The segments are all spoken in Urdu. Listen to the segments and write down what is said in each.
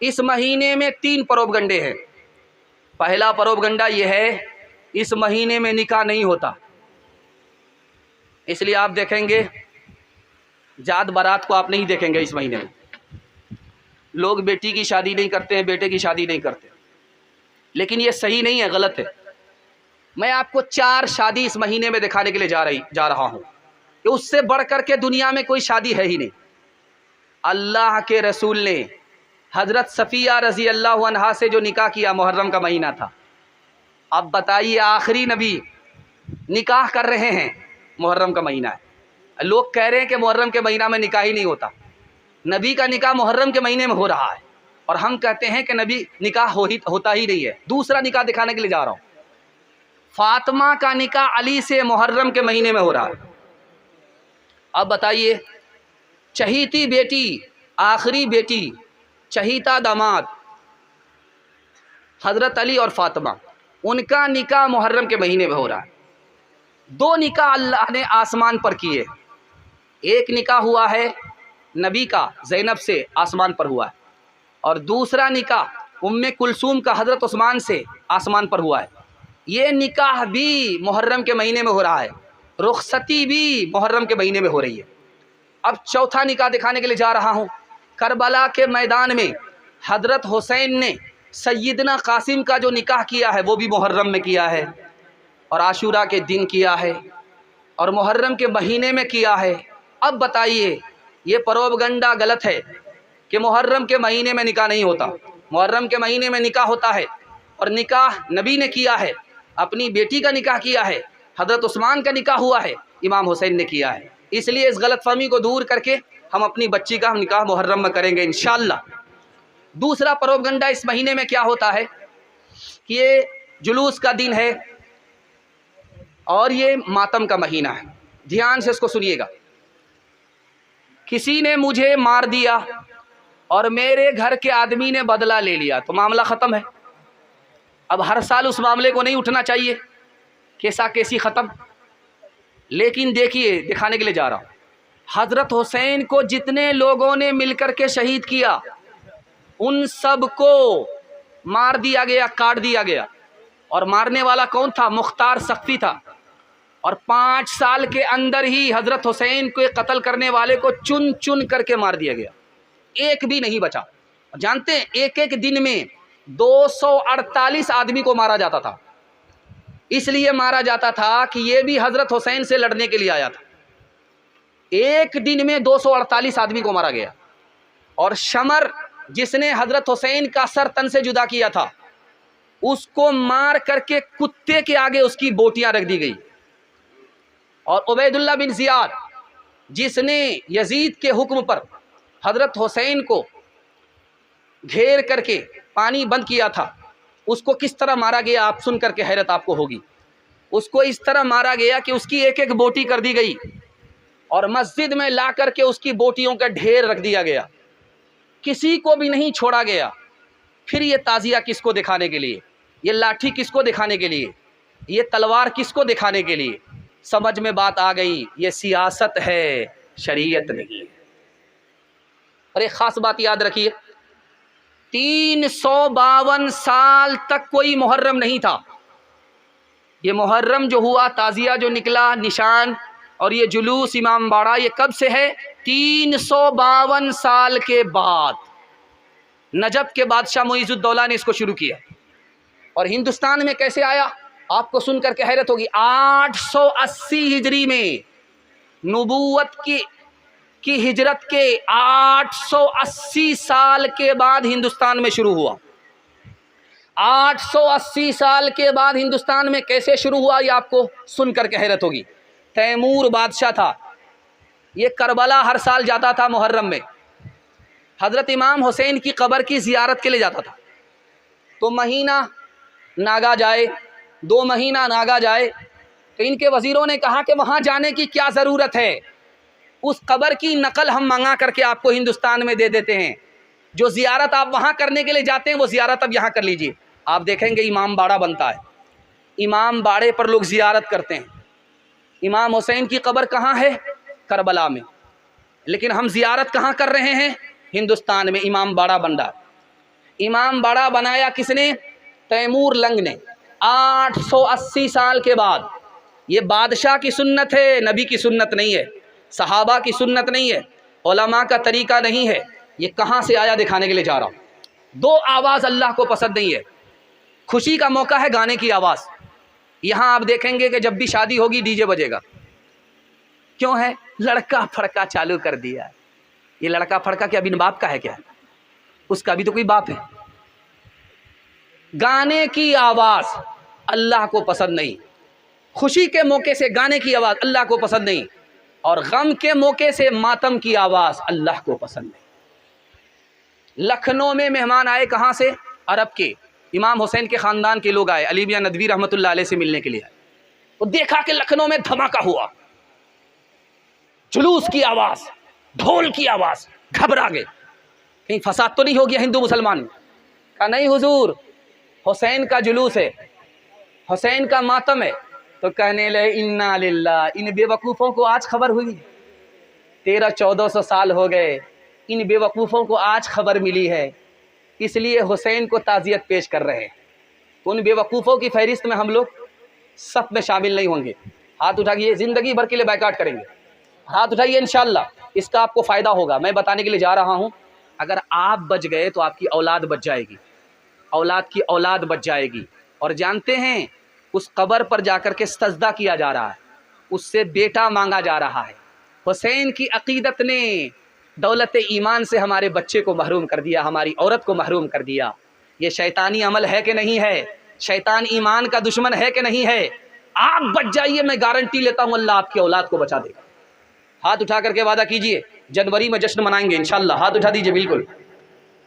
اس مہینے میں 3 پروپگنڈے ہیں۔ پہلا پروپگنڈا یہ ہے اس مہینے میں نکاح نہیں ہوتا، اس لیے آپ دیکھیں گے جات بارات کو آپ نہیں دیکھیں گے اس مہینے میں، لوگ بیٹی کی شادی نہیں کرتے ہیں، بیٹے کی شادی نہیں کرتے، لیکن یہ صحیح نہیں ہے، غلط ہے۔ میں آپ کو 4 شادی اس مہینے میں دکھانے کے لیے جا رہا ہوں کہ اس سے بڑھ کر کے دنیا میں کوئی شادی ہے ہی نہیں۔ اللہ کے رسول نے حضرت صفیہ رضی اللہ عنہا سے جو نکاح کیا، محرم کا مہینہ تھا۔ اب بتائیے آخری نبی نکاح کر رہے ہیں، محرم کا مہینہ ہے، لوگ کہہ رہے ہیں کہ محرم کے مہینہ میں نکاح ہی نہیں ہوتا۔ نبی کا نکاح محرم کے مہینے میں ہو رہا ہے اور ہم کہتے ہیں کہ نبی نکاح ہوتا ہی نہیں ہے۔ دوسرا نکاح دکھانے کے لیے جا رہا ہوں، فاطمہ کا نکاح علی سے محرم کے مہینے میں ہو رہا ہے۔ اب بتائیے چہیتی بیٹی، آخری بیٹی، چہیتا داماد حضرت علی اور فاطمہ، ان کا نکاح محرم کے مہینے میں ہو رہا ہے۔ 2 نکاح اللہ نے آسمان پر کیے، ایک نکاح ہوا ہے نبی کا زینب سے، آسمان پر ہوا ہے، اور دوسرا نکاح ام کلثوم کا حضرت عثمان سے آسمان پر ہوا ہے۔ یہ نکاح بھی محرم کے مہینے میں ہو رہا ہے، رخصتی بھی محرم کے مہینے میں ہو رہی ہے۔ اب چوتھا نکاح دکھانے کے لیے جا رہا ہوں، کربلا کے میدان میں حضرت حسین نے سیدنا قاسم کا جو نکاح کیا ہے وہ بھی محرم میں کیا ہے، اور عاشورہ کے دن کیا ہے، اور محرم کے مہینے میں کیا ہے۔ اب بتائیے یہ پروپگنڈا غلط ہے کہ محرم کے مہینے میں نکاح نہیں ہوتا۔ محرم کے مہینے میں نکاح ہوتا ہے، اور نکاح نبی نے کیا ہے، اپنی بیٹی کا نکاح کیا ہے، حضرت عثمان کا نکاح ہوا ہے، امام حسین نے کیا ہے۔ اس لیے اس غلط فہمی کو دور کر کے ہم اپنی بچی کا نکاح محرم میں کریں گے انشاءاللہ۔ دوسرا پروپگنڈا اس مہینے میں کیا ہوتا ہے کہ یہ جلوس کا دن ہے اور یہ ماتم کا مہینہ ہے۔ دھیان سے اس کو سنیے گا۔ کسی نے مجھے مار دیا اور میرے گھر کے آدمی نے بدلہ لے لیا تو معاملہ ختم ہے۔ اب ہر سال اس معاملے کو نہیں اٹھنا چاہیے، کیسا کیسی ختم۔ لیکن دیکھیے دکھانے کے لیے جا رہا ہوں، حضرت حسین کو جتنے لوگوں نے مل کر کے شہید کیا ان سب کو مار دیا گیا، کاٹ دیا گیا، اور مارنے والا کون تھا؟ مختار سقفی تھا، اور 5 سال کے اندر ہی حضرت حسین کو قتل کرنے والے کو چن چن کر کے مار دیا گیا، ایک بھی نہیں بچا۔ جانتے ہیں ایک ایک دن میں 248 آدمی کو مارا جاتا تھا، اس لیے مارا جاتا تھا کہ یہ بھی حضرت حسین سے لڑنے کے لیے آیا تھا۔ ایک دن میں 248 آدمی کو مارا گیا، اور شمر جس نے حضرت حسین کا سر تن سے جدا کیا تھا اس کو مار کر کے کتے کے آگے اس کی بوٹیاں رکھ دی گئی، اور عبید اللہ بن زیاد جس نے یزید کے حکم پر حضرت حسین کو گھیر کر کے پانی بند کیا تھا، اس کو کس طرح مارا گیا آپ سن کر کے حیرت آپ کو ہوگی۔ اس کو اس طرح مارا گیا کہ اس کی ایک ایک بوٹی کر دی گئی، اور مسجد میں لا کر کے اس کی بوٹیوں کا ڈھیر رکھ دیا گیا، کسی کو بھی نہیں چھوڑا گیا۔ پھر یہ تعزیہ کس کو دکھانے کے لیے، یہ لاٹھی کس کو دکھانے کے لیے، یہ تلوار کس کو دکھانے کے لیے؟ سمجھ میں بات آ گئی، یہ سیاست ہے، شریعت نہیں ہے۔ اور ایک خاص بات یاد رکھیے، 352 سال تک کوئی محرم نہیں تھا۔ یہ محرم جو ہوا، تعزیہ جو نکلا، نشان اور یہ جلوس امام باڑہ، یہ کب سے ہے؟ 352 سال کے بعد نجف کے بادشاہ معیز الدولہ نے اس کو شروع کیا۔ اور ہندوستان میں کیسے آیا آپ کو سن کر کے حیرت ہوگی۔ 880 ہجری میں نبوت کی ہجرت کے 880 سال کے بعد ہندوستان میں شروع ہوا۔ 880 سال کے بعد ہندوستان میں کیسے شروع ہوا یہ آپ کو سن کر کے حیرت ہوگی۔ تیمور بادشاہ تھا، یہ کربلا ہر سال جاتا تھا محرم میں، حضرت امام حسین کی قبر کی زیارت کے لیے جاتا تھا۔ تو مہینہ ناگا جائے، 2 مہینہ ناگا جائے، تو ان کے وزیروں نے کہا کہ وہاں جانے کی کیا ضرورت ہے، اس قبر کی نقل ہم منگا کر کے آپ کو ہندوستان میں دے دیتے ہیں، جو زیارت آپ وہاں کرنے کے لیے جاتے ہیں وہ زیارت اب یہاں کر لیجئے۔ آپ دیکھیں گے امام باڑہ بنتا ہے، امام باڑے پر لوگ زیارت کرتے ہیں۔ امام حسین کی قبر کہاں ہے؟ کربلا میں، لیکن ہم زیارت کہاں کر رہے ہیں؟ ہندوستان میں، امام باڑہ بن رہا ہے۔ امام بڑا بنایا کس نے؟ تیمور لنگ نے 880 سال کے بعد۔ یہ بادشاہ کی سنت ہے، نبی کی سنت نہیں ہے، صحابہ کی سنت نہیں ہے، علماء کا طریقہ نہیں ہے۔ یہ کہاں سے آیا دکھانے کے لیے جا رہا ہوں۔ دو آواز اللہ کو پسند نہیں ہے۔ خوشی کا موقع ہے گانے کی آواز، یہاں آپ دیکھیں گے کہ جب بھی شادی ہوگی ڈی جے بجے گا۔ کیوں ہے؟ لڑکا پھڑکا چالو کر دیا۔ یہ لڑکا پھڑکا کیا بن باپ کا ہے کیا؟ اس کا بھی تو کوئی باپ ہے۔ گانے کی آواز اللہ کو پسند نہیں۔ خوشی کے موقع سے گانے کی آواز اللہ کو پسند نہیں، اور غم کے موقع سے ماتم کی آواز اللہ کو پسند نہیں۔ لکھنؤ میں مہمان آئے، کہاں سے؟ عرب کے۔ امام حسین کے خاندان کے لوگ آئے، علی میاں ندوی رحمۃ اللہ علیہ سے ملنے کے لیے آئے۔ وہ دیکھا کہ لکھنؤ میں دھماکہ ہوا، جلوس کی آواز، ڈھول کی آواز، گھبرا گئے، کہیں فساد تو نہیں ہو گیا ہندو مسلمان میں؟ کہا نہیں حضور، حسین کا جلوس ہے، حسین کا ماتم ہے۔ تو کہنے لگے انا للہ، ان بے وقوفوں کو آج خبر ہوئی، 1300-1400 سال ہو گئے، ان بے وقوفوں کو آج خبر ملی ہے، اس لیے حسین کو تعزیت پیش کر رہے ہیں۔ تو ان بے وقوفوں کی فہرست میں ہم لوگ صف میں شامل نہیں ہوں گے۔ ہاتھ اٹھائیے، زندگی بھر کے لیے بائیکاٹ کریں گے۔ ہاتھ اٹھائیے، انشاءاللہ اس کا آپ کو فائدہ ہوگا۔ میں بتانے کے لیے جا رہا ہوں، اگر آپ بچ گئے تو آپ کی اولاد بچ جائے گی، اولاد کی اولاد بچ جائے گی۔ اور جانتے ہیں اس قبر پر جا کر کے سجدہ کیا جا رہا ہے، اس سے بیٹا مانگا جا رہا ہے۔ حسین کی عقیدت نے دولت ایمان سے ہمارے بچے کو محروم کر دیا، ہماری عورت کو محروم کر دیا۔ یہ شیطانی عمل ہے کہ نہیں ہے؟ شیطان ایمان کا دشمن ہے کہ نہیں ہے؟ آپ بچ جائیے، میں گارنٹی لیتا ہوں اللہ آپ کی اولاد کو بچا دے گا۔ ہاتھ اٹھا کر کے وعدہ کیجئے، جنوری میں جشن منائیں گے انشاءاللہ۔ ہاتھ اٹھا دیجئے، بالکل۔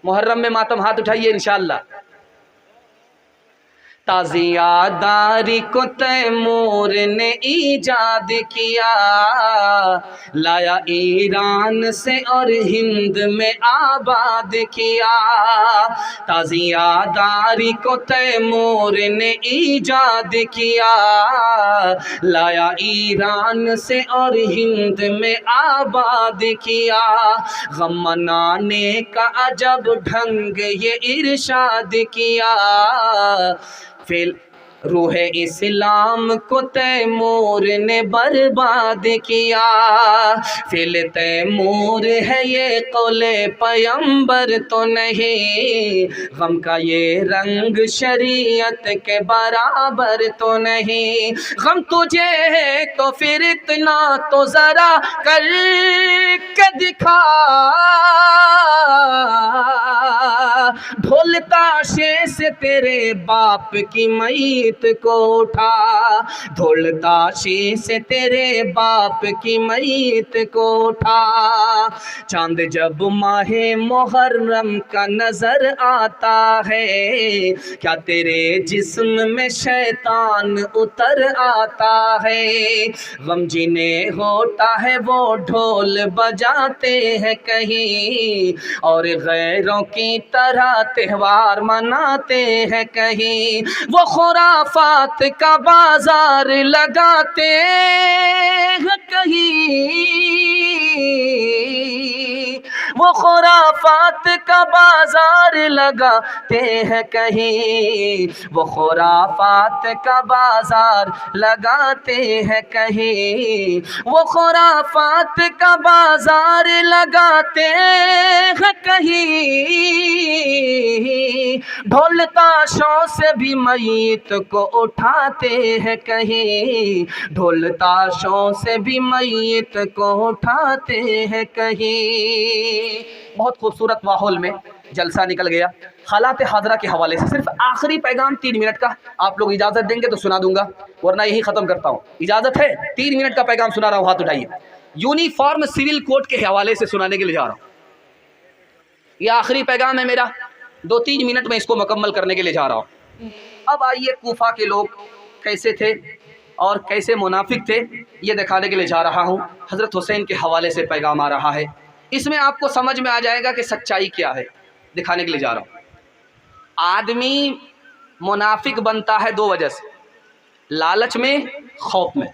محرم میں ماتم، ہاتھ اٹھائیے انشاءاللہ۔ تازیہ داری کو تیمور نے ایجاد کیا، لایا ایران سے اور ہند میں آباد کیا۔ تازیہ داری کو تیمور نے ایجاد کیا، لایا ایران سے اور ہند میں آباد کیا۔ غم منانے کا عجب ڈھنگ یہ ارشاد کیا، روح اسلام کو تیمور نے برباد کیا۔ فعل تیمور ہے یہ قول پیمبر تو نہیں، غم کا یہ رنگ شریعت کے برابر تو نہیں۔ غم تجھے ہے تو پھر اتنا تو ذرا کر کے دکھا، ڈھول تاشے سے تیرے باپ کی میت کو اٹھا، ڈھول تاشے سے تیرے باپ کی میت کو اٹھا۔ چاند جب ماہ محرم کا نظر آتا ہے، کیا تیرے جسم میں شیطان اتر آتا ہے؟ غم جنہیں ہوتا ہے وہ ڈھول بجاتے ہیں کہیں، اور غیروں کی طرح تہوار مناتے ہیں کہیں۔ وہ خرافات کا بازار لگاتے ہیں کہیں، وہ خرافات کا بازار لگاتے ہیں کہیں، وہ خرافات کا بازار لگاتے ہیں کہیں، وہ خرافات کا بازار لگاتے ہیں کہیں۔ ڈھول تاشوں سے بھی میت کو اٹھاتے ہیں کہیں، ڈھول تاشوں سے بھی میت کو اٹھاتے ہیں کہیں۔ بہت خوبصورت ماحول میں جلسہ نکل گیا۔ حالات حاضرہ کے حوالے سے صرف آخری پیغام 3 منٹ کا، آپ لوگ اجازت دیں گے تو سنا دوں گا، ورنہ یہی ختم کرتا ہوں۔ اجازت ہے؟ 3 منٹ کا پیغام سنا رہا ہوں، ہاتھ اٹھائیے۔ یونیفارم سول کوڈ کے حوالے سے سنانے کے لیے جا رہا ہوں۔ یہ آخری پیغام ہے میرا، 2-3 منٹ میں اس کو مکمل کرنے کے لیے جا رہا ہوں۔ اب آئیے کوفہ کے لوگ کیسے تھے اور کیسے منافق تھے، یہ دکھانے کے لیے جا رہا ہوں۔ حضرت حسین کے حوالے سے پیغام آ رہا ہے، اس میں آپ کو سمجھ میں آ جائے گا کہ سچائی کیا ہے، دکھانے کے لیے جا رہا ہوں۔ آدمی منافق بنتا ہے 2 وجہ سے، لالچ میں، خوف میں۔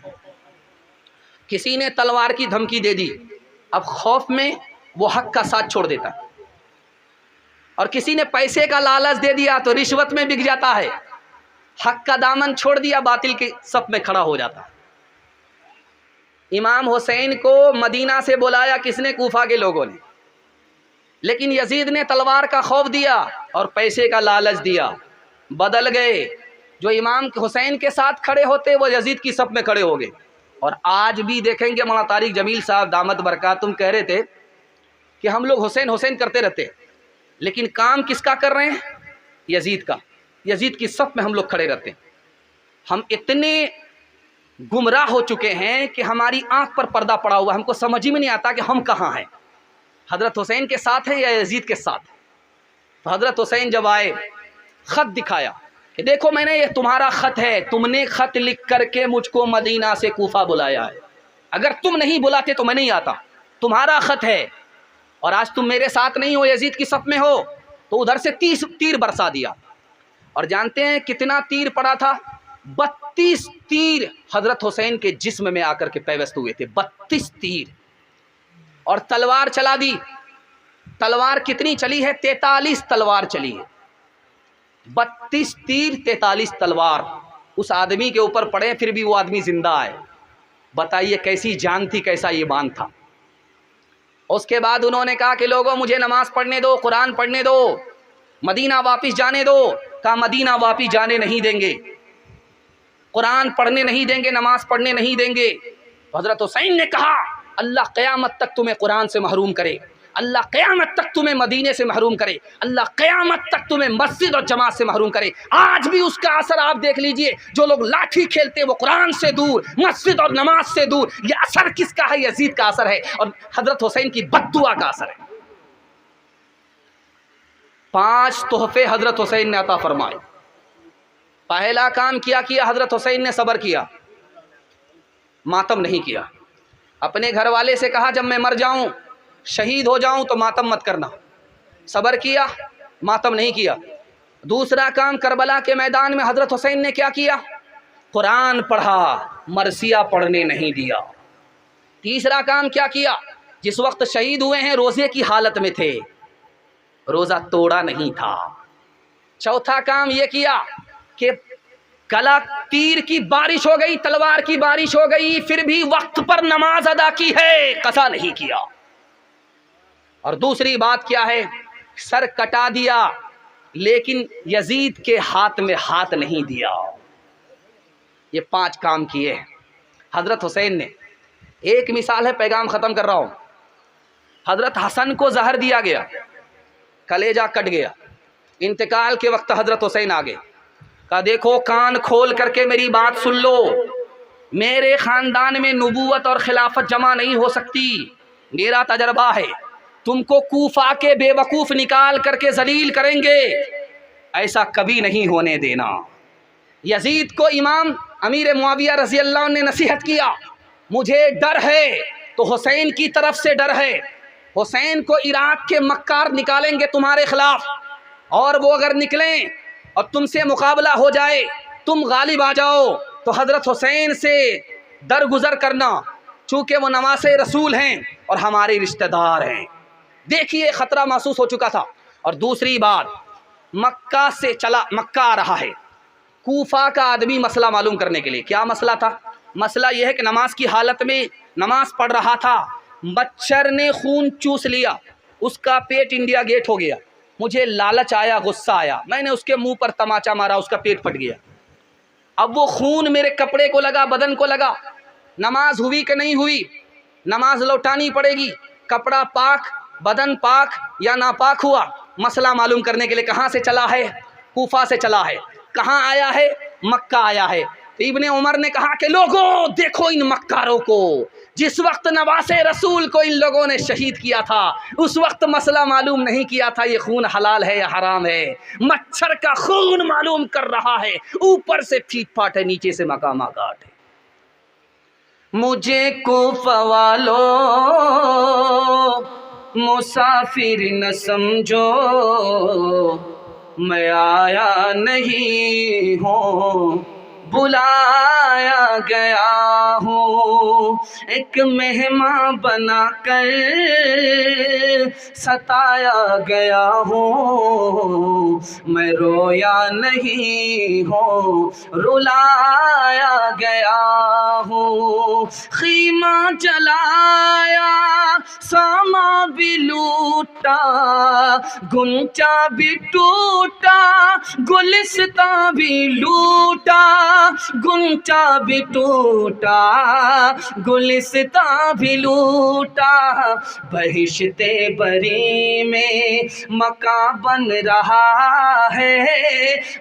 کسی نے تلوار کی دھمکی دے دی، اب خوف میں وہ حق کا ساتھ چھوڑ دیتا ہے، اور کسی نے پیسے کا لالچ دے دیا تو رشوت میں بک جاتا ہے، حق کا دامن چھوڑ دیا باطل کے صف میں کھڑا ہو جاتا ہے۔ امام حسین کو مدینہ سے بلایا کس نے؟ کوفہ کے لوگوں نے، لیکن یزید نے تلوار کا خوف دیا اور پیسے کا لالچ دیا، بدل گئے۔ جو امام حسین کے ساتھ کھڑے ہوتے وہ یزید کی صف میں کھڑے ہو گئے۔ اور آج بھی دیکھیں گے مولانا طارق جمیل صاحب دامت برکاتہم کہہ رہے تھے کہ ہم لوگ حسین حسین کرتے رہتے، لیکن کام کس کا کر رہے ہیں؟ یزید کا۔ یزید کی صف میں ہم لوگ کھڑے رہتے ہیں۔ ہم اتنے گمراہ ہو چکے ہیں کہ ہماری آنکھ پر پردہ پڑا ہوا، ہم کو سمجھ ہی میں نہیں آتا کہ ہم کہاں ہیں، حضرت حسین کے ساتھ ہیں یا یزید کے ساتھ۔ تو حضرت حسین جب آئے، خط دکھایا کہ دیکھو میں نے، یہ تمہارا خط ہے، تم نے خط لکھ کر کے مجھ کو مدینہ سے کوفہ بلایا ہے، اگر تم نہیں بلاتے تو میں نہیں آتا، تمہارا خط ہے، اور آج تم میرے ساتھ نہیں ہو، یزید کی صف میں ہو۔ تو ادھر سے 30 تیر برسا دیا، اور جانتے ہیں کتنا تیر پڑا تھا؟ 32 تیر حضرت حسین کے جسم میں آ کر کے پیوست ہوئے تھے، 32 تیر۔ اور تلوار چلا دی، تلوار کتنی چلی ہے؟ 43 تلوار چلی ہے، 32 تیر 43 تلوار اس آدمی کے اوپر پڑے، پھر بھی وہ آدمی زندہ ہے۔ بتائیے کیسی جان تھی، کیسا ایمان تھا۔ اس کے بعد انہوں نے کہا کہ لوگوں مجھے نماز پڑھنے دو، قرآن پڑھنے دو، مدینہ واپس جانے دو۔ کہا مدینہ واپس جانے نہیں دیں گے، قرآن پڑھنے نہیں دیں گے، نماز پڑھنے نہیں دیں گے۔ حضرت حسین نے کہا اللہ قیامت تک تمہیں قرآن سے محروم کرے، اللہ قیامت تک تمہیں مدینے سے محروم کرے، اللہ قیامت تک تمہیں مسجد اور جماعت سے محروم کرے۔ آج بھی اس کا اثر آپ دیکھ لیجئے، جو لوگ لاٹھی کھیلتے وہ قرآن سے دور، مسجد اور نماز سے دور، یہ اثر کس کا ہے؟ یزید کا اثر ہے، اور حضرت حسین کی بد دعا کا اثر ہے۔ 5 تحفے حضرت حسین نے عطا فرمائے۔ پہلا کام کیا حضرت حسین نے صبر کیا، ماتم نہیں کیا۔ اپنے گھر والے سے کہا جب میں مر جاؤں، شہید ہو جاؤں تو ماتم مت کرنا، صبر کیا، ماتم نہیں کیا۔ دوسرا کام کربلا کے میدان میں حضرت حسین نے کیا کیا؟ قرآن پڑھا، مرثیہ پڑھنے نہیں دیا۔ تیسرا کام کیا کیا؟ جس وقت شہید ہوئے ہیں روزے کی حالت میں تھے، روزہ توڑا نہیں تھا۔ چوتھا کام یہ کیا کہ کلا تیر کی بارش ہو گئی، تلوار کی بارش ہو گئی، پھر بھی وقت پر نماز ادا کی ہے، قضا نہیں کیا۔ اور دوسری بات کیا ہے؟ سر کٹا دیا، لیکن یزید کے ہاتھ میں ہاتھ نہیں دیا۔ یہ 5 کام کیے حضرت حسین نے۔ ایک مثال ہے، پیغام ختم کر رہا ہوں۔ حضرت حسن کو زہر دیا گیا، کلیجہ کٹ گیا، انتقال کے وقت حضرت حسین آگے، کہا دیکھو کان کھول کر کے میری بات سن لو، میرے خاندان میں نبوت اور خلافت جمع نہیں ہو سکتی، میرا تجربہ ہے، تم کو کوفہ کے بے وقوف نکال کر کے ذلیل کریں گے، ایسا کبھی نہیں ہونے دینا۔ یزید کو امام امیر معاویہ رضی اللہ عنہ نے نصیحت کیا، مجھے ڈر ہے تو حسین کی طرف سے ڈر ہے، حسین کو عراق کے مکار نکالیں گے تمہارے خلاف، اور وہ اگر نکلیں اور تم سے مقابلہ ہو جائے، تم غالب آ جاؤ تو حضرت حسین سے درگزر کرنا، چونکہ وہ نواسے رسول ہیں اور ہمارے رشتہ دار ہیں۔ دیکھیے خطرہ محسوس ہو چکا تھا۔ اور دوسری بات، مکہ سے چلا، مکہ آ رہا ہے، کوفہ کا آدمی مسئلہ معلوم کرنے کے لیے۔ کیا مسئلہ تھا؟ مسئلہ یہ ہے کہ نماز کی حالت میں نماز پڑھ رہا تھا، مچھر نے خون چوس لیا، اس کا پیٹ انڈیا گیٹ ہو گیا، مجھے لالچ آیا، غصہ آیا، میں نے اس کے منہ پر تماچا مارا، اس کا پیٹ پھٹ گیا۔ اب وہ خون میرے کپڑے کو لگا، بدن کو لگا، نماز ہوئی کہ نہیں ہوئی؟ نماز لوٹانی پڑے گی۔ کپڑا پاک، بدن پاک یا ناپاک ہوا؟ مسئلہ معلوم کرنے کے لیے کہاں سے چلا ہے؟ کوفہ سے چلا ہے۔ کہاں آیا ہے؟ مکہ آیا ہے۔ ابن عمر نے کہا کہ لوگوں دیکھو ان مکاروں کو، جس وقت نواسے رسول کو ان لوگوں نے شہید کیا تھا اس وقت مسئلہ معلوم نہیں کیا تھا یہ خون حلال ہے یا حرام ہے، مچھر کا خون معلوم کر رہا ہے، اوپر سے پھیٹ پھاٹ ہے، نیچے سے مقامہ کاٹ ہے۔ مجھے کوفہ والو مسافر نہ سمجھو، میں آیا نہیں ہوں بلایا گیا ہوں، ایک مہمان بنا کر ستایا گیا ہوں، میں رویا نہیں ہوں رلایا گیا ہوں، خیمہ جلایا ساما بھی لوٹا، گنچا بھی ٹوٹا، گلستاں بھی لوٹا، گنچا بھی ٹوٹا، گلستاں بھی لوٹا، بہشت بری میں مکان بن رہا ہے،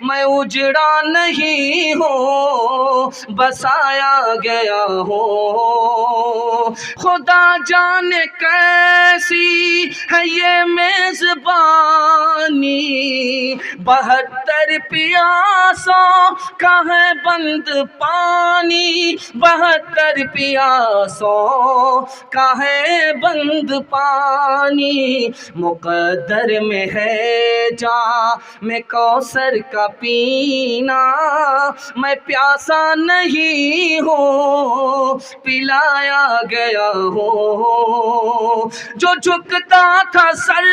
میں اجڑا نہیں ہوں بسایا گیا ہوں، خدا جانے کیسی ہے یہ میزبانی، 72 پیاسوں کا ہے بند پانی، 72 پیاسوں کا ہے بند پانی، مقدر میں ہے جام کوثر کا پینا، میں پیاسا نہیں ہوں پلایا گیا ہوں، جو جھکتا تھا سر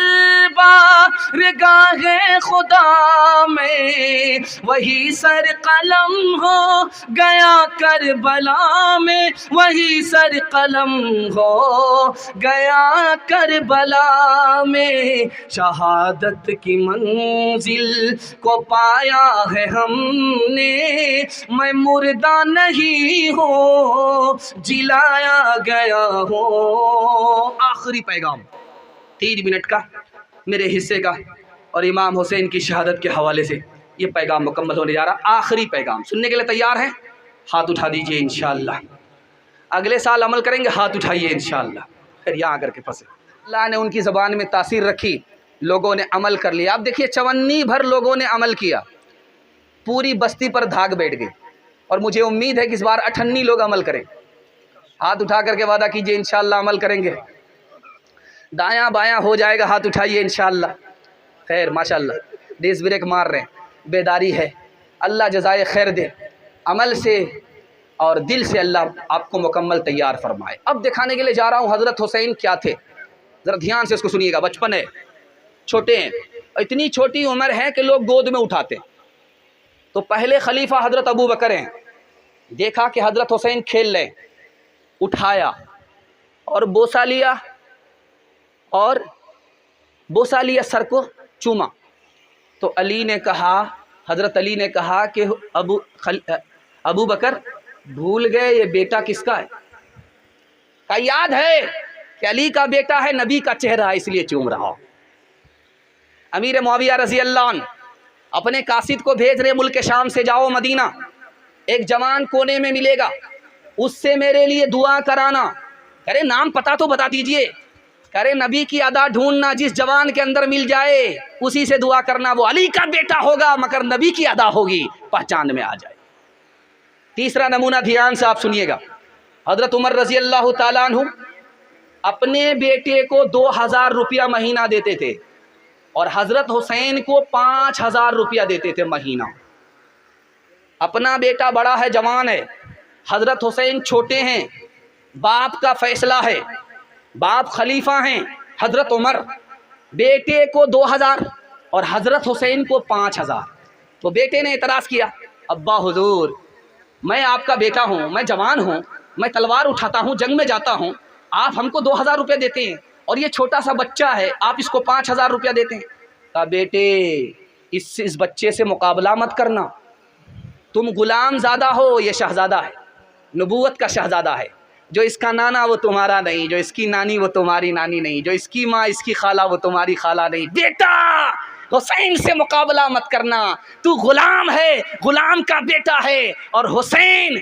بارگاہ خدا میں، وہی سر قلم ہو گیا کربلا میں، وہی سر قلم ہو گیا کربلا میں، شہادت کی منزل کو پایا ہے ہم نے، میں مردہ نہیں ہوں جلایا گیا ہوں۔ آخری پیغام 3 منٹ کا میرے حصے کا، اور امام حسین کی شہادت کے حوالے سے یہ پیغام مکمل ہونے جا رہا۔ آخری پیغام سننے کے لیے تیار ہیں؟ ہاتھ اٹھا دیجئے انشاءاللہ۔ اگلے سال عمل کریں گے، ہاتھ اٹھائیے انشاءاللہ۔ پھر یہاں آ کر کے پھنسے۔ اللہ نے ان کی زبان میں تاثیر رکھی، لوگوں نے عمل کر لیا۔ اب دیکھیے 54 بھر لوگوں نے عمل کیا، پوری بستی پر دھاگ بیٹھ گئی، اور مجھے امید ہے کہ اس بار 58 لوگ عمل کریں۔ ہاتھ اٹھا کر کے وعدہ کیجئے انشاءاللہ عمل کریں گے۔ دایاں بایاں ہو جائے گا، ہاتھ اٹھائیے انشاءاللہ۔ خیر ماشاءاللہ ڈیز بریک مار رہے ہیں، بیداری ہے۔ اللہ جزائے خیر دے، عمل سے اور دل سے اللہ آپ کو مکمل تیار فرمائے۔ اب دکھانے کے لیے جا رہا ہوں حضرت حسین کیا تھے، ذرا دھیان سے اس کو سنیے گا۔ بچپن ہے، چھوٹے ہیں، اتنی چھوٹی عمر ہے کہ لوگ گود میں اٹھاتے ہیں۔ تو پہلے خلیفہ حضرت ابو بکر ہیں، دیکھا کہ حضرت حسین کھیل رہے، اٹھایا اور بوسہ لیا، اور بوسہ لیا، سر کو چوما۔ تو علی نے کہا، حضرت علی نے کہا کہ ابو بکر بھول گئے یہ بیٹا کس کا ہے؟ کہا یاد ہے کہ علی کا بیٹا ہے، نبی کا چہرہ ہے، اس لیے چوم رہا ہوں۔ امیر معاویہ رضی اللہ عنہ اپنے قاصد کو بھیج رہے ملک شام سے، جاؤ مدینہ، ایک جوان کونے میں ملے گا، اس سے میرے لیے دعا کرانا۔ کرے نام پتہ تو بتا دیجئے، کرے نبی کی ادا ڈھونڈنا، جس جوان کے اندر مل جائے اسی سے دعا کرنا، وہ علی کا بیٹا ہوگا مگر نبی کی ادا ہوگی، پہچان میں آ جائے۔ تیسرا نمونہ دھیان سے آپ سنیے گا، حضرت عمر رضی اللہ تعالیٰ عنہ اپنے بیٹے کو 2000 روپیہ مہینہ دیتے تھے، اور حضرت حسین کو 5000 روپیہ دیتے تھے مہینہ۔ اپنا بیٹا بڑا ہے، جوان ہے، حضرت حسین چھوٹے ہیں، باپ کا فیصلہ ہے، باپ خلیفہ ہیں حضرت عمر، بیٹے کو 2000 اور حضرت حسین کو 5000۔ تو بیٹے نے اعتراض کیا، ابا حضور میں آپ کا بیٹا ہوں، میں جوان ہوں، میں تلوار اٹھاتا ہوں، جنگ میں جاتا ہوں، آپ ہم کو 2000 روپے دیتے ہیں، اور یہ چھوٹا سا بچہ ہے، آپ اس کو 5000 روپیہ دیتے ہیں۔ کہا بیٹے اس بچے سے مقابلہ مت کرنا، تم غلام زادہ ہو، یہ شہزادہ ہے، نبوت کا شہزادہ ہے، جو اس کا نانا وہ تمہارا نہیں، جو اس کی نانی وہ تمہاری نانی نہیں، جو اس کی ماں اس کی خالہ وہ تمہاری خالہ نہیں۔ بیٹا حسین سے مقابلہ مت کرنا، تو غلام ہے، غلام کا بیٹا ہے، اور حسین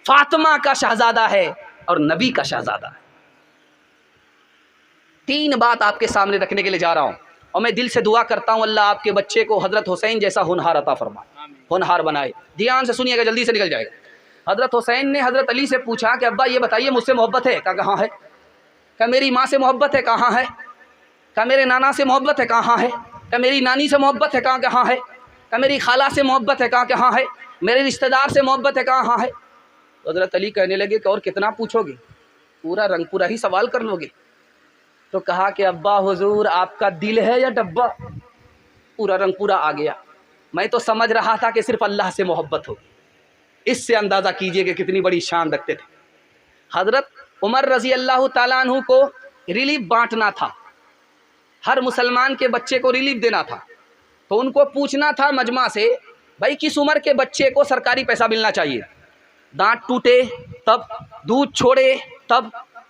فاطمہ کا شہزادہ ہے اور نبی کا شہزادہ ہے۔ 3 بات آپ کے سامنے رکھنے کے لیے جا رہا ہوں، اور میں دل سے دعا کرتا ہوں اللہ آپ کے بچے کو حضرت حسین جیسا ہونہار عطا فرمائے، ہونہار بنائے۔ دھیان سے سنیے گا، جلدی سے نکل جائے گا۔ حضرت حسین نے حضرت علی سے پوچھا کہ ابا یہ بتائیے مجھ سے محبت ہے؟ کہا کہاں ہے؟ کہا میری ماں سے محبت ہے؟ کہاں ہے؟ کہا میرے نانا سے محبت ہے؟ کہاں ہے؟ کہا میری نانی سے محبت ہے؟ کہاں ہے؟ کہا میری خالہ سے محبت ہے؟ کہاں ہے؟ میرے رشتہ دار سے محبت ہے؟ کہا ہاں ہے۔ تو حضرت علی کہنے لگے کہ اور کتنا پوچھو گے، پورا رنگ پورا ہی سوال کر لو گے؟ تو کہا کہ ابا حضور آپ کا دل ہے یا ڈبہ؟ پورا رنگ پورا آ گیا۔ میں تو سمجھ رہا تھا کہ صرف اللہ سے محبت ہوگی۔ اس سے اندازہ کیجئے کہ کتنی بڑی شان رکھتے تھے۔ حضرت عمر رضی اللہ تعالیٰ عنہ کو ریلیف بانٹنا تھا، ہر مسلمان کے بچے کو ریلیف دینا تھا، تو ان کو پوچھنا تھا مجمع سے بھائی کس عمر کے بچے کو سرکاری پیسہ ملنا چاہیے؟ دانت ٹوٹے تب، دودھ چھوڑے تب،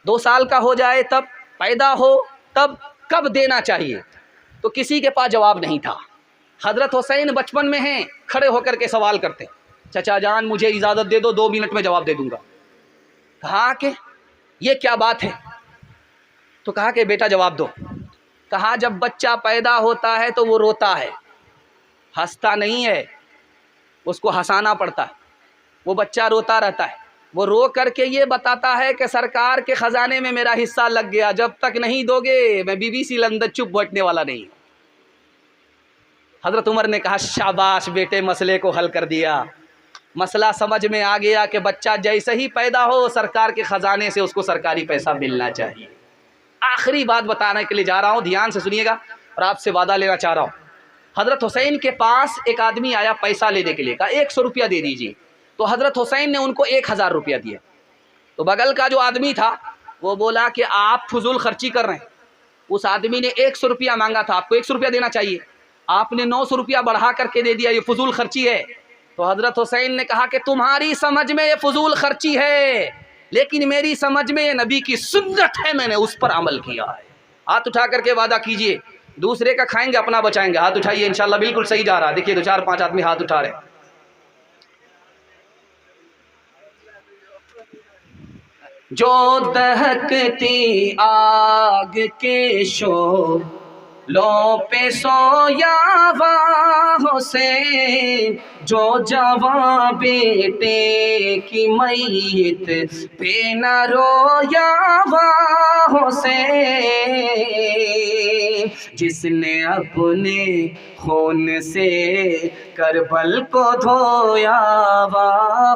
2 سال کا ہو جائے تب، پیدا ہو تب، کب دینا چاہیے؟ تو کسی کے پاس جواب نہیں تھا۔ حضرت حسین بچپن میں ہیں، کھڑے ہو کر کے سوال کرتے، چچا جان مجھے اجازت دے دو، 2 منٹ میں جواب دے دوں گا۔ کہا کہ یہ کیا بات ہے؟ تو کہا کہ بیٹا جواب دو۔ کہا جب بچہ پیدا ہوتا ہے تو وہ روتا ہے، ہنستا نہیں ہے، اس کو ہنسانا پڑتا ہے، وہ بچہ روتا رہتا ہے، وہ رو کر کے یہ بتاتا ہے کہ سرکار کے خزانے میں میرا حصہ لگ گیا، جب تک نہیں دو گے میں BBC لندن چپ بیٹھنے والا نہیں ہوں۔ حضرت عمر نے کہا شاباش بیٹے، مسئلے کو حل کر دیا، مسئلہ سمجھ میں آ گیا کہ بچہ جیسے ہی پیدا ہو سرکار کے خزانے سے اس کو سرکاری پیسہ ملنا چاہیے۔ آخری بات بتانے کے لیے جا رہا ہوں، دھیان سے سنیے گا اور آپ سے وعدہ لینا چاہ رہا ہوں۔ حضرت حسین کے پاس ایک آدمی آیا پیسہ لینے کے لیے، کہا 100 روپیہ دے دیجیے۔ تو حضرت حسین نے ان کو 1000 روپیہ دیا۔ تو بغل کا جو آدمی تھا وہ بولا کہ آپ فضول خرچی کر رہے ہیں، اس آدمی نے 100 روپیہ مانگا تھا، آپ کو 100 روپیہ دینا چاہیے، آپ نے 900 روپیہ بڑھا کر کے دے دیا، یہ فضول خرچی ہے۔ تو حضرت حسین نے کہا کہ تمہاری سمجھ میں یہ فضول خرچی ہے، لیکن میری سمجھ میں یہ نبی کی سنت ہے، میں نے اس پر عمل کیا ہے۔ ہاتھ اٹھا کر کے وعدہ کیجئے، دوسرے کا کھائیں گے اپنا بچائیں گے۔ ہاتھ اٹھائیے، انشاءاللہ بالکل صحیح جا رہا ہے۔ دیکھیے 2-4-5 آدمی ہاتھ اٹھا رہے ہیں۔ جو دہکتی آگ کے شعلوں پہ سویا ہوا حسین، جو جواں بیٹے کی میت پہ نہ رویا ہوا حسین، جس نے اپنے خون سے کربل کو دھویا ہوا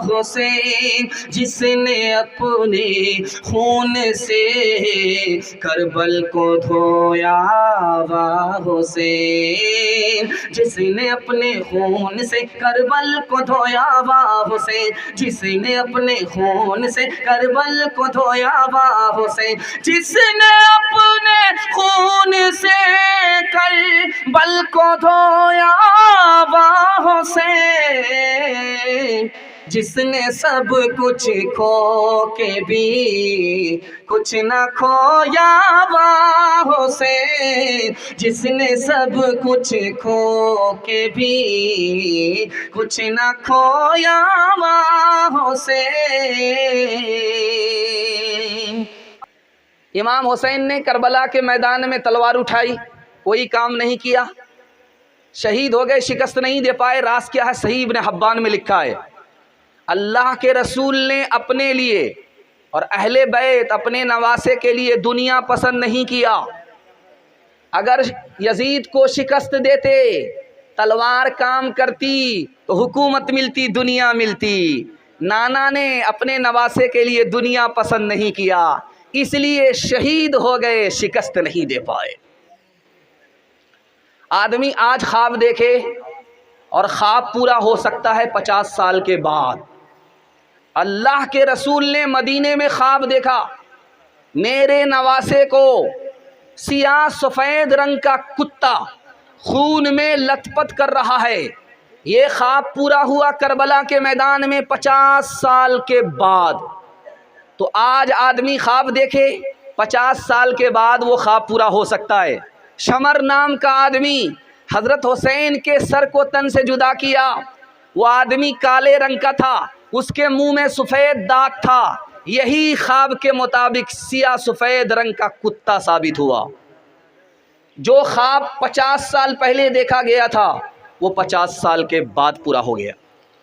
حسین، جس نے اپنے خون سے کربل کو دھویا ہوا حسین، جس نے اپنے خون سے کربل کو دھویا ہوا حسین، جس نے اپنے خون سے کربل کو دھویا ہوا حسین، جس نے اپنے خون سے کربل کو دھویا ہوا حسین، جس نے سب کچھ کھو کے بھی کچھ نہ کھویا ہوا حسین، جس نے سب کچھ کھو کے بھی کچھ نہ کھویا ہوا حسین۔ امام حسین نے کربلا کے میدان میں تلوار اٹھائی، کوئی کام نہیں کیا، شہید ہو گئے، شکست نہیں دے پائے۔ راز کیا ہے؟ صحیح ابن حبان میں لکھا ہے اللہ کے رسول نے اپنے لیے اور اہل بیت اپنے نواسے کے لیے دنیا پسند نہیں کیا۔ اگر یزید کو شکست دیتے، تلوار کام کرتی تو حکومت ملتی، دنیا ملتی۔ نانا نے اپنے نواسے کے لیے دنیا پسند نہیں کیا، اس لیے شہید ہو گئے، شکست نہیں دے پائے۔ آدمی آج خواب دیکھے اور خواب پورا ہو سکتا ہے 50 سال کے بعد۔ اللہ کے رسول نے مدینے میں خواب دیکھا، میرے نواسے کو سیاہ سفید رنگ کا کتا خون میں لت پت کر رہا ہے۔ یہ خواب پورا ہوا کربلا کے میدان میں 50 سال کے بعد۔ تو آج آدمی خواب دیکھے، 50 سال کے بعد وہ خواب پورا ہو سکتا ہے۔ شمر نام کا آدمی حضرت حسین کے سر کو تن سے جدا کیا، وہ آدمی کالے رنگ کا تھا، اس کے منہ میں سفید داغ تھا، یہی خواب کے مطابق سیاہ سفید رنگ کا کتا ثابت ہوا۔ جو خواب 50 سال پہلے دیکھا گیا تھا وہ 50 سال کے بعد پورا ہو گیا۔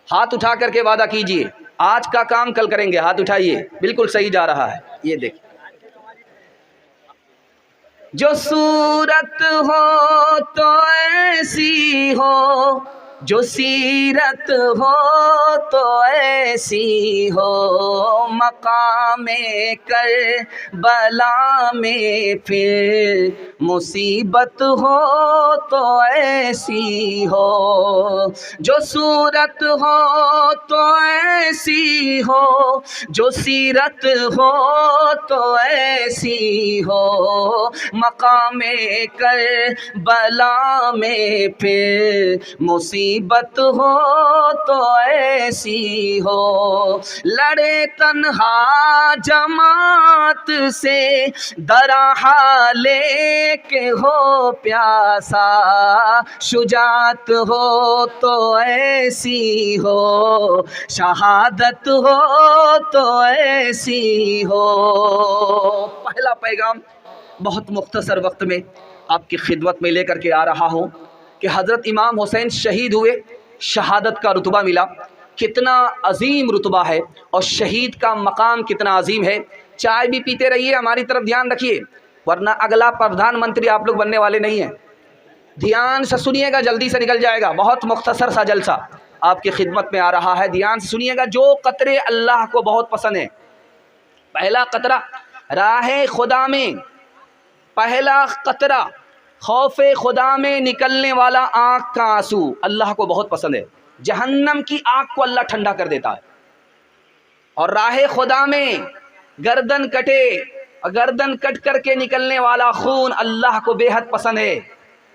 ہاتھ اٹھا کر کے وعدہ کیجئے، آج کا کام کل کریں گے۔ ہاتھ اٹھائیے، بالکل صحیح جا رہا ہے۔ یہ دیکھیں، جو صورت ہو تو ایسی ہو جو سیرت ہو تو ایسی ہو، مقام کربلا میں پھر مصیبت ہو تو ایسی ہو، جو صورت ہو تو ایسی ہو، جو سیرت ہو تو ایسی ہو، مقام کربلا میں پھر مصیبت ہو تو ایسی ہو، لڑے تنہا جماعت سے درہا لے کے ہو پیاسا، شجاعت ہو تو ایسی ہو، شہادت ہو تو ایسی ہو۔ پہلا پیغام بہت مختصر وقت میں آپ کی خدمت میں لے کر کے آ رہا ہوں کہ حضرت امام حسین شہید ہوئے، شہادت کا رتبہ ملا، کتنا عظیم رتبہ ہے، اور شہید کا مقام کتنا عظیم ہے۔ چائے بھی پیتے رہیے، ہماری طرف دھیان رکھیے، ورنہ اگلا پردھان منتری آپ لوگ بننے والے نہیں ہیں۔ دھیان سے سنیے گا، جلدی سے نکل جائے گا، بہت مختصر سا جلسہ آپ کی خدمت میں آ رہا ہے، دھیان سے سنیے گا۔ جو قطرے اللہ کو بہت پسند ہیں، پہلا قطرہ راہ خدا میں، پہلا قطرہ خوف خدا میں نکلنے والا آنکھ کا آنسو اللہ کو بہت پسند ہے، جہنم کی آگ کو اللہ ٹھنڈا کر دیتا ہے۔ اور راہ خدا میں گردن کٹے، گردن کٹ کر کے نکلنے والا خون اللہ کو بے حد پسند ہے،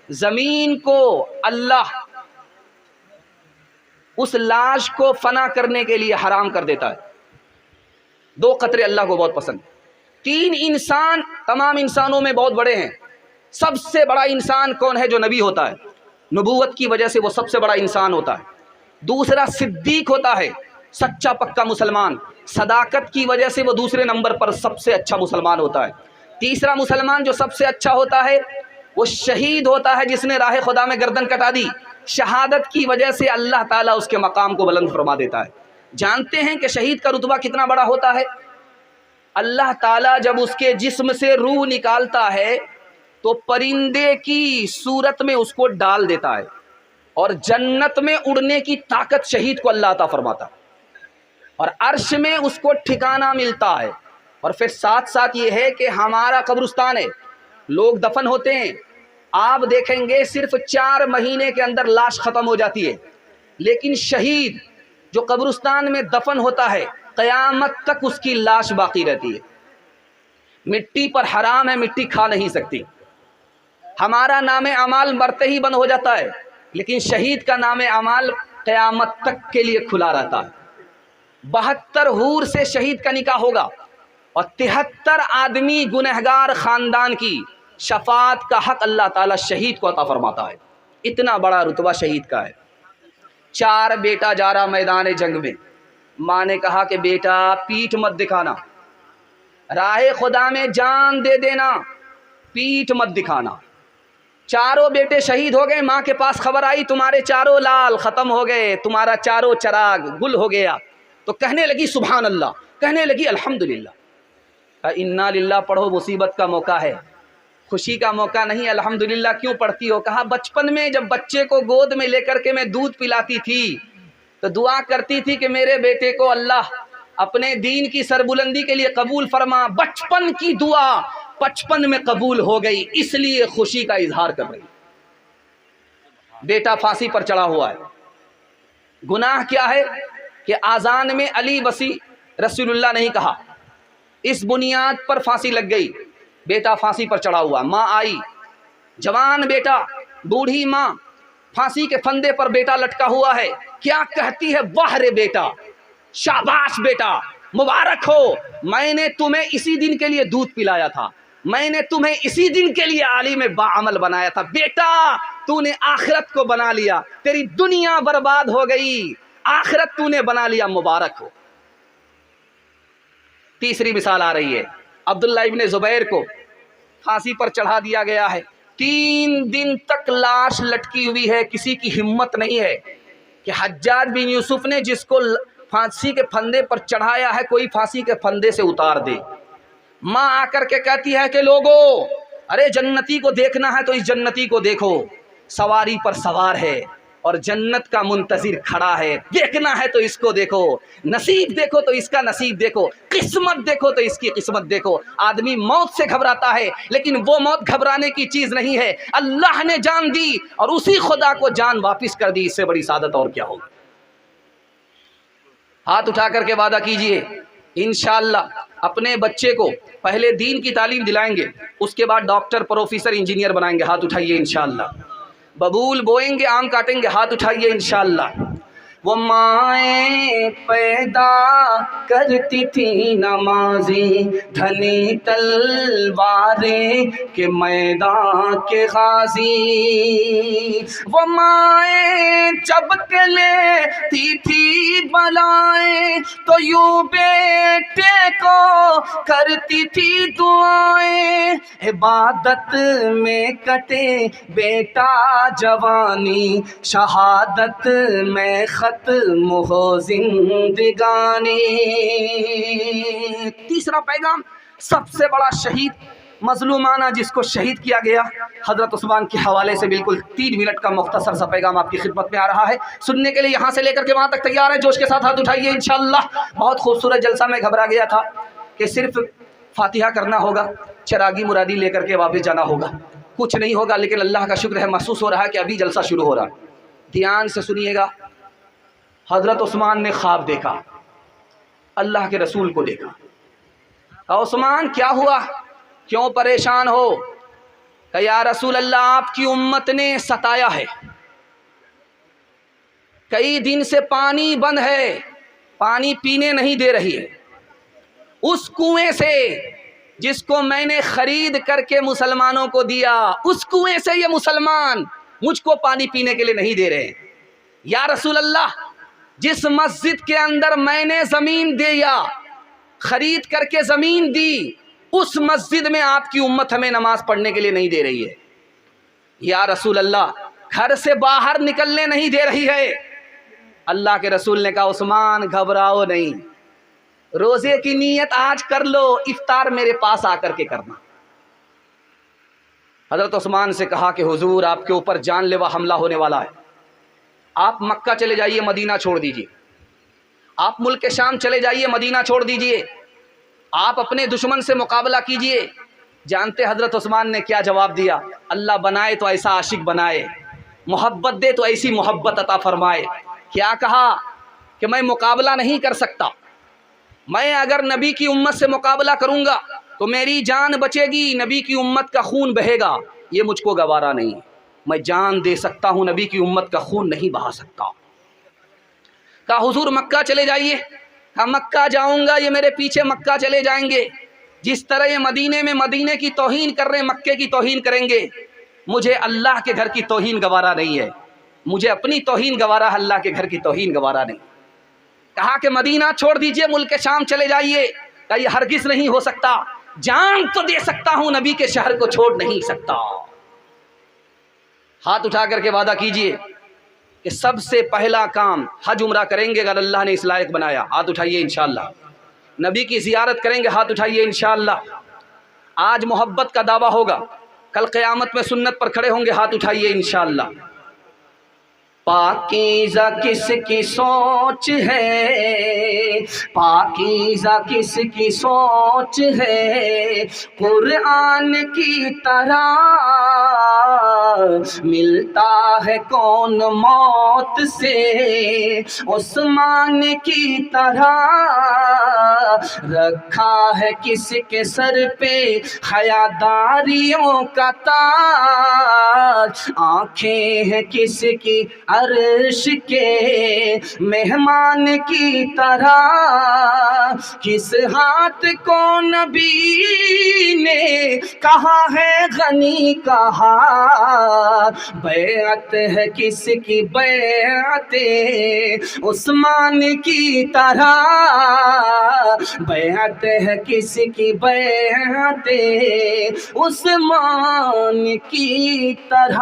زمین کو اللہ اس لاش کو فنا کرنے کے لیے حرام کر دیتا ہے۔ دو قطرے اللہ کو بہت پسند۔ تین انسان تمام انسانوں میں بہت بڑے ہیں، سب سے بڑا انسان کون ہے؟ جو نبی ہوتا ہے، نبوت کی وجہ سے وہ سب سے بڑا انسان ہوتا ہے۔ دوسرا صدیق ہوتا ہے، سچا پکا مسلمان، صداقت کی وجہ سے وہ دوسرے نمبر پر سب سے اچھا مسلمان ہوتا ہے۔ تیسرا مسلمان جو سب سے اچھا ہوتا ہے وہ شہید ہوتا ہے، جس نے راہ خدا میں گردن کٹا دی، شہادت کی وجہ سے اللہ تعالیٰ اس کے مقام کو بلند فرما دیتا ہے۔ جانتے ہیں کہ شہید کا رتبہ کتنا بڑا ہوتا ہے؟ اللہ تعالیٰ جب اس کے جسم سے روح نکالتا ہے تو پرندے کی صورت میں اس کو ڈال دیتا ہے، اور جنت میں اڑنے کی طاقت شہید کو اللہ عطا فرماتا ہے، اور عرش میں اس کو ٹھکانہ ملتا ہے۔ اور پھر ساتھ ساتھ یہ ہے کہ ہمارا قبرستان ہے، لوگ دفن ہوتے ہیں، آپ دیکھیں گے صرف 4 مہینے کے اندر لاش ختم ہو جاتی ہے، لیکن شہید جو قبرستان میں دفن ہوتا ہے قیامت تک اس کی لاش باقی رہتی ہے۔ مٹی پر حرام ہے، مٹی کھا نہیں سکتی۔ ہمارا نام اعمال مرتے ہی بند ہو جاتا ہے، لیکن شہید کا نام اعمال قیامت تک کے لیے کھلا رہتا ہے۔ 72 حور سے شہید کا نکاح ہوگا، اور 73 آدمی گنہگار خاندان کی شفاعت کا حق اللہ تعالیٰ شہید کو عطا فرماتا ہے۔ اتنا بڑا رتبہ شہید کا ہے۔ 4 بیٹا جا رہا میدان جنگ میں، ماں نے کہا کہ بیٹا پیٹھ مت دکھانا، راہ خدا میں جان دے دینا، پیٹھ مت دکھانا۔ 4 بیٹے شہید ہو گئے، ماں کے پاس خبر آئی تمہارے 4 لال ختم ہو گئے، تمہارا 4 چراغ گل ہو گیا، تو کہنے لگی سبحان اللہ، کہنے لگی الحمدللہ۔ انا للہ پڑھو، مصیبت کا موقع ہے، خوشی کا موقع نہیں۔ الحمدللہ کیوں پڑھتی ہو؟ کہا بچپن میں جب بچے کو گود میں لے کر کے میں دودھ پلاتی تھی تو دعا کرتی تھی کہ میرے بیٹے کو اللہ اپنے دین کی سربلندی کے لیے قبول فرما۔ بچپن کی دعا 55 میں قبول ہو گئی، اس لیے خوشی کا اظہار کر رہی۔ بیٹا پھانسی پر چڑھا ہوا ہے، گناہ کیا ہے کہ آذان میں علی وسیع رسول اللہ نہیں کہا، اس بنیاد پر پھانسی لگ گئی۔ بیٹا پھانسی پر چڑھا ہوا، ماں آئی، جوان بیٹا، بوڑھی ماں، پھانسی کے پھندے پر بیٹا لٹکا ہوا ہے، کیا کہتی ہے؟ واہ رے بیٹا، شاباش بیٹا، مبارک ہو، میں نے تمہیں اسی دن کے لیے دودھ پلایا تھا، میں نے تمہیں اسی دن کے لیے عالم باعمل بنایا تھا، بیٹا تو نے آخرت کو بنا لیا، تیری دنیا برباد ہو گئی، آخرت تو نے بنا لیا، مبارک ہو۔ تیسری مثال آ رہی ہے، عبداللہ ابن زبیر کو پھانسی پر چڑھا دیا گیا ہے، 3 دن تک لاش لٹکی ہوئی ہے، کسی کی ہمت نہیں ہے کہ حجاج بن یوسف نے جس کو پھانسی کے پھندے پر چڑھایا ہے کوئی پھانسی کے پھندے سے اتار دے۔ ماں آ کر کے کہتی ہے کہ لوگو، ارے جنتی کو دیکھنا ہے تو اس جنتی کو دیکھو، سواری پر سوار ہے، اور جنت کا منتظر کھڑا ہے. دیکھنا ہے تو اس کو دیکھو، نصیب دیکھو تو اس کا نصیب دیکھو، قسمت دیکھو تو اس کی قسمت دیکھو. آدمی موت سے گھبراتا ہے لیکن وہ موت گھبرانے کی چیز نہیں ہے. اللہ نے جان دی اور اسی خدا کو جان واپس کر دی، اس سے بڑی سعادت اور کیا ہوگی. ہاتھ اٹھا کر کے وعدہ کیجئے انشاءاللہ اپنے بچے کو پہلے دین کی تعلیم دلائیں گے، اس کے بعد ڈاکٹر، پروفیسر، انجینئر بنائیں گے. ہاتھ اٹھائیے انشاءاللہ. ببول بوئیں گے، آم کاٹیں گے. ہاتھ اٹھائیے انشاءاللہ. وہ مائیں پیدا کرتی تھی نمازیں، دھنی تلواریں کے میدان کے غازی. وہ مائیں جب کہ لیتی تھی بلائیں تو یوں بیٹے کو کرتی تھی دعائیں. عبادت میں کٹے بیٹا جوانی، شہادت میں ختم ہو زندگانی. تیسرا پیغام، سب سے بڑا شہید مظلومانہ جس کو شہید کیا گیا، حضرت عثمان کے حوالے سے بالکل 3 منٹ کا مختصر سا پیغام آپ کی خدمت میں آ رہا ہے. سننے کے لیے یہاں سے لے کر کے وہاں تک تیار ہے؟ جوش کے ساتھ ہاتھ اٹھائیے انشاءاللہ. بہت خوبصورت جلسہ. میں گھبرا گیا تھا کہ صرف فاتحہ کرنا ہوگا، چراغی مرادی لے کر کے واپس جانا ہوگا، کچھ نہیں ہوگا. لیکن اللہ کا شکر ہے، محسوس ہو رہا ہے کہ ابھی جلسہ شروع ہو رہا. دھیان سے سنیے گا. حضرت عثمان نے خواب دیکھا، اللہ کے رسول کو دیکھا. عثمان کیا ہوا، کیوں پریشان ہو؟ کہ یا رسول اللہ آپ کی امت نے ستایا ہے، کئی دن سے پانی بند ہے، پانی پینے نہیں دے رہی ہے. اس کنویں سے جس کو میں نے خرید کر کے مسلمانوں کو دیا، اس کنویں سے یہ مسلمان مجھ کو پانی پینے کے لیے نہیں دے رہے. یا رسول اللہ جس مسجد کے اندر میں نے زمین دیا، خرید کر کے زمین دی، اس مسجد میں آپ کی امت ہمیں نماز پڑھنے کے لیے نہیں دے رہی ہے. یا رسول اللہ گھر سے باہر نکلنے نہیں دے رہی ہے. اللہ کے رسول نے کہا عثمان گھبراؤ نہیں، روزے کی نیت آج کر لو، افطار میرے پاس آ کر کے کرنا. حضرت عثمان سے کہا کہ حضور آپ کے اوپر جان لیوا حملہ ہونے والا ہے، آپ مکہ چلے جائیے، مدینہ چھوڑ دیجیے. آپ ملک شام چلے جائیے، مدینہ چھوڑ دیجیے، آپ اپنے دشمن سے مقابلہ کیجیے. جانتے حضرت عثمان نے کیا جواب دیا؟ اللہ بنائے تو ایسا عاشق بنائے، محبت دے تو ایسی محبت عطا فرمائے. کیا کہا کہ میں مقابلہ نہیں کر سکتا، میں اگر نبی کی امت سے مقابلہ کروں گا تو میری جان بچے گی، نبی کی امت کا خون بہے گا، یہ مجھ کو گوارا نہیں. میں جان دے سکتا ہوں، نبی کی امت کا خون نہیں بہا سکتا. کہا حضور مکہ چلے جائیے. کہا مکہ جاؤں گا، یہ میرے پیچھے مکہ چلے جائیں گے. جس طرح یہ مدینے میں مدینے کی توہین کر رہے ہیں، مکے کی توہین کریں گے. مجھے اللہ کے گھر کی توہین گوارا نہیں ہے، مجھے اپنی توہین گوارا ہے، اللہ کے گھر کی توہین گوارا نہیں. کہا کہ مدینہ چھوڑ دیجئے، ملک شام چلے جائیے. کہا یہ ہرگز نہیں ہو سکتا، جان تو دے سکتا ہوں، نبی کے شہر کو چھوڑ نہیں سکتا. ہاتھ اٹھا کر کے وعدہ کیجئے کہ سب سے پہلا کام حج عمرہ کریں گے اگر اللہ نے اس لائق بنایا. ہاتھ اٹھائیے انشاءاللہ. نبی کی زیارت کریں گے. ہاتھ اٹھائیے انشاءاللہ. آج محبت کا دعویٰ ہوگا، کل قیامت میں سنت پر کھڑے ہوں گے. ہاتھ اٹھائیے انشاءاللہ. پاکیزہ کس کی سوچ ہے، پاکیزہ کس کی سوچ ہے، قرآن کی طرح ملتا ہے کون موت سے، عثمان کی طرح رکھا ہے کس کے سر پہ حیاداریوں کا تاج، آنکھیں ہیں کس کی عرش کے مہمان کی طرح، کس ہاتھ کو نبی نے کہا ہے غنی کا ہاتھ، بیعت ہے کس کی بیعت عثمان کی طرح، بیعت ہے کس کی بیعت عثمان کی طرح.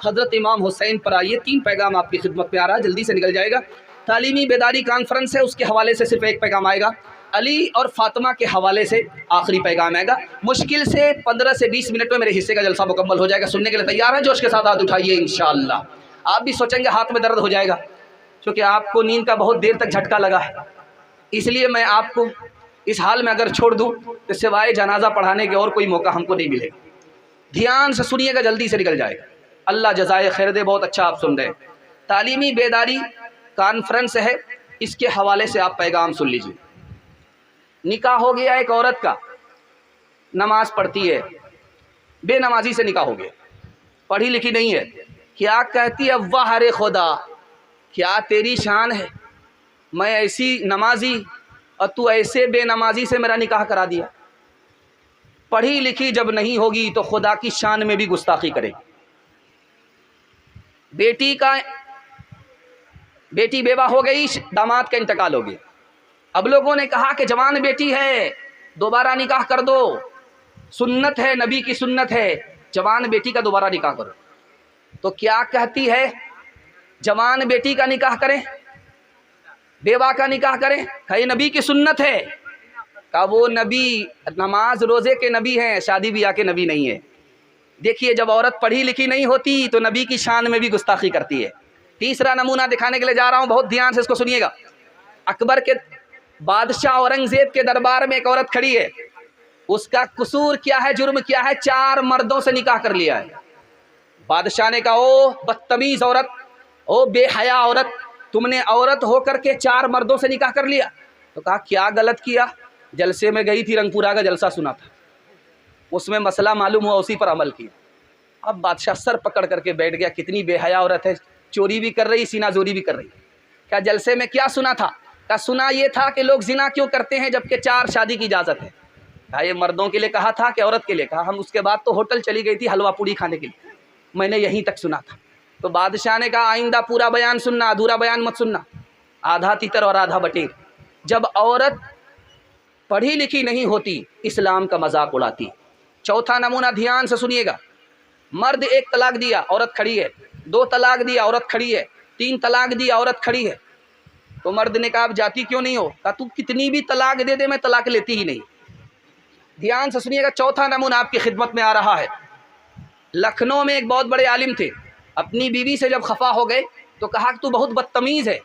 حضرت امام حسین پر آئیے. 3 پیغام آپ کی خدمت میں آ رہا ہے، جلدی سے نکل جائے گا. تعلیمی بیداری کانفرنس ہے، اس کے حوالے سے صرف ایک پیغام آئے گا. علی اور فاطمہ کے حوالے سے آخری پیغام آئے گا. مشکل سے 15 سے 20 منٹ میں میرے حصے کا جلسہ مکمل ہو جائے گا. سننے کے لیے تیار ہیں؟ جوش کے ساتھ ہاتھ اٹھائیے انشاءاللہ. آپ بھی سوچیں گے ہاتھ میں درد ہو جائے گا کیونکہ آپ کو نیند کا بہت دیر تک جھٹکا لگا ہے. اس لیے میں آپ کو اس حال میں اگر چھوڑ دوں تو سوائے جنازہ پڑھانے کے اور کوئی موقع ہم کو نہیں ملے گا. دھیان سے سنیے گا, جلدی سے نکل جائے گا. اللہ جزائے خیر دے. بہت اچھا آپ سن رہے ہیں. تعلیمی بیداری کانفرنس ہے, اس کے حوالے سے آپ پیغام سن لیجیے. نکاح ہو گیا ایک عورت کا, نماز پڑھتی ہے, بے نمازی سے نکاح ہو گیا, پڑھی لکھی نہیں ہے. کیا کہتی ہے, واہ رے خدا, کیا تیری شان ہے, میں ایسی نمازی اور تو ایسے بے نمازی سے میرا نکاح کرا دیا. پڑھی لکھی جب نہیں ہوگی تو خدا کی شان میں بھی گستاخی کرے گی. بیٹی بیوہ ہو گئی, داماد کا انتقال ہو گیا. اب لوگوں نے کہا کہ جوان بیٹی ہے, دوبارہ نکاح کر دو, سنت ہے, نبی کی سنت ہے, جوان بیٹی کا دوبارہ نکاح کرو. تو کیا کہتی ہے, جوان بیٹی کا نکاح کریں, بیوہ کا نکاح کریں؟ کہ نبی کی سنت ہے. کہ وہ نبی نماز روزے کے نبی ہیں, شادی بیاہ کے نبی نہیں ہے. دیکھیے, جب عورت پڑھی لکھی نہیں ہوتی تو نبی کی شان میں بھی گستاخی کرتی ہے. تیسرا نمونہ دکھانے کے لیے جا رہا ہوں, بہت دھیان سے اس کو سنیے گا. اکبر کے بادشاہ اورنگزیب کے دربار میں ایک عورت کھڑی ہے. اس کا قصور کیا ہے, جرم کیا ہے؟ 4 مردوں سے نکاح کر لیا ہے. بادشاہ نے کہا, او بدتمیز عورت, او بے حیا عورت, تم نے عورت ہو کر کے 4 مردوں سے نکاح کر لیا. تو کہا کیا غلط کیا؟ جلسے میں گئی تھی, رنگ پورا کا جلسہ سنا تھا, اس میں مسئلہ معلوم ہوا, اسی پر عمل کیا. اب بادشاہ سر پکڑ کر کے بیٹھ گیا, کتنی بے حیا عورت ہے, چوری بھی کر رہی, سینہ زوری بھی کر رہی. کیا جلسے میں کیا سنا تھا؟ کیا سنا یہ تھا کہ لوگ زنا کیوں کرتے ہیں جبکہ 4 شادی کی اجازت ہے. کہا یہ مردوں کے لیے کہا تھا کہ عورت کے لیے؟ کہا ہم اس کے بعد تو ہوٹل چلی گئی تھی حلوہ پوڑی کھانے کے لیے, میں نے یہیں تک سنا تھا. تو بادشاہ نے کہا آئندہ پورا بیان سننا, ادھورا بیان مت سننا, آدھا تیتر اور آدھا بٹیر. جب عورت پڑھی لکھی نہیں ہوتی اسلام کا مذاق اڑاتی. چوتھا نمونہ دھیان سے سنیے گا. مرد 1 طلاق دیا, عورت کھڑی ہے, 2 طلاق دیا, عورت کھڑی ہے, 3 طلاق دیا, عورت کھڑی ہے. تو مرد نے کہا آپ جاتی کیوں نہیں ہو؟ کہا تو کتنی بھی طلاق دے دے میں طلاق لیتی ہی نہیں. دھیان سے سنیے گا, چوتھا نمونہ آپ کی خدمت میں آ رہا ہے. لکھنؤ میں ایک بہت بڑے عالم تھے, اپنی بیوی سے جب خفا ہو گئے تو کہا کہ تو بہت بدتمیز ہے,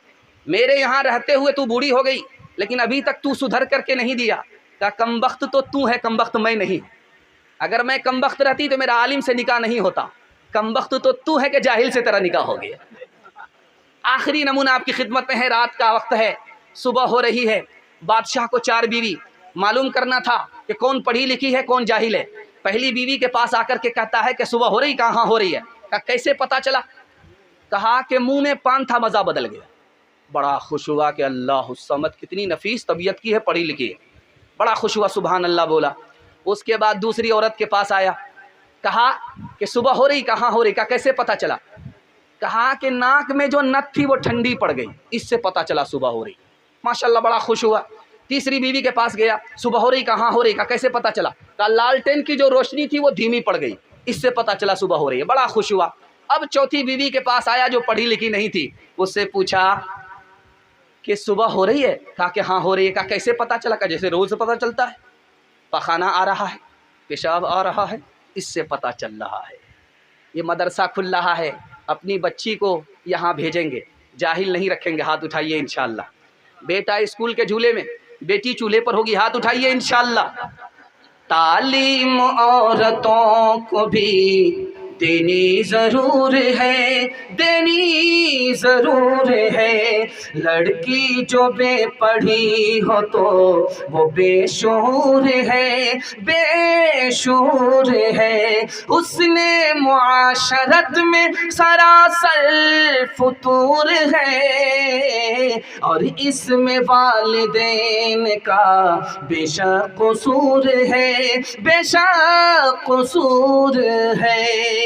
میرے یہاں رہتے ہوئے تو بوڑھی ہو گئی لیکن ابھی تک تو سدھر کر کے نہیں دیا. کہا کمبخت تو ہے, کمبخت میں نہیں. اگر میں کمبخت رہتی تو میرا عالم سے نکاح نہیں ہوتا, کمبخت تو ہے کہ جاہل سے تیرا نکاح ہو گیا. آخری نمونہ آپ کی خدمت میں ہے. رات کا وقت ہے, صبح ہو رہی ہے, بادشاہ کو 4 بیوی, معلوم کرنا تھا کہ کون پڑھی لکھی ہے کون جاہل ہے. پہلی بیوی کے پاس آ کر کے کہتا ہے کہ صبح ہو رہی؟ کہاں ہو رہی ہے. کہا کیسے پتا چلا؟ کہا کہ منہ میں پان تھا, مزہ بدل گیا. بڑا خوش ہوا کہ اللہ الصمد, کتنی نفیس طبیعت کی ہے, پڑھی لکھی ہے. بڑا خوش ہوا, سبحان اللہ بولا. اس کے بعد دوسری عورت کے پاس آیا, کہا کہ صبح ہو رہی؟ کہاں ہو رہی؟ کہا کیسے پتا چلا؟ کہا کہ ناک میں جو نت تھی وہ ٹھنڈی پڑ گئی, اس سے پتا چلا صبح ہو رہی. ماشاءاللہ بڑا خوش ہوا. تیسری بیوی کے پاس گیا, صبح ہو رہی؟ کہاں ہو رہی؟ کہا کیسے پتا چلا؟ کہا لالٹین کی جو روشنی تھی وہ دھیمی پڑ گئی, اس سے پتا چلا صبح ہو رہی ہے. بڑا خوش ہوا. اب چوتھی بیوی کے پاس آیا جو پڑھی لکھی نہیں تھی, اس سے پوچھا کہ صبح ہو رہی ہے؟ کہا کہ ہاں ہو رہی ہے. کہا کیسے پتا چلا؟ کہا جیسے روز پتا چلتا ہے, پخانہ آ رہا ہے, پیشاب آ رہا ہے, اس سے پتا چل رہا ہے. یہ مدرسہ کھل رہا ہے, اپنی بچی کو یہاں بھیجیں گے, جاہل نہیں رکھیں گے. ہاتھ اٹھائیے انشاءاللہ. بیٹا اسکول کے جھولے میں, بیٹی چولہے پر ہوگی. ہاتھ اٹھائیے انشاءاللہ. تعلیم عورتوں کو بھی دینی ضرور ہے, دینی ضرور ہے. لڑکی جو بے پڑھی ہو تو وہ بے شعور ہے, بے شعور ہے. اس نے معاشرت میں سراسر فطور ہے, اور اس میں والدین کا بے شک قصور ہے, بے شک قصور ہے.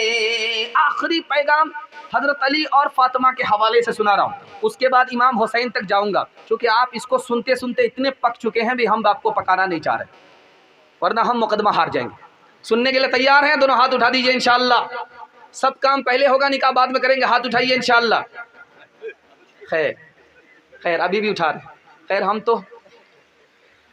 آخری پیغام حضرت علی اور فاطمہ کے حوالے سے سنا رہا ہوں, اس کے بعد امام حسین تک جاؤں گا, کیونکہ آپ اس کو سنتے سنتے اتنے پک چکے ہیں بھی ہم آپ کو پکانا نہیں چاہ رہے, ورنہ ہم مقدمہ ہار جائیں گے. سننے کے لیے تیار ہیں؟ دونوں ہاتھ اٹھا دیجئے انشاءاللہ. سب کام پہلے ہوگا, نکاح بعد میں کریں گے. ہاتھ اٹھائیے انشاءاللہ. خیر ابھی بھی اٹھا رہے. خیر ہم تو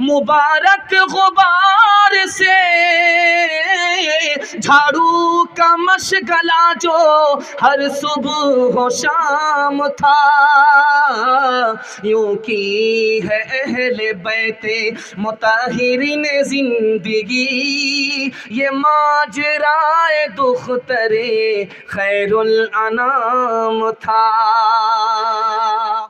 مبارک غبار سے، جھاڑو کا مشغلہ جو ہر صبح و شام تھا، یوں کی ہے اہل بیت مطہرین زندگی، یہ ماجرائے دختر خیر الانام تھا۔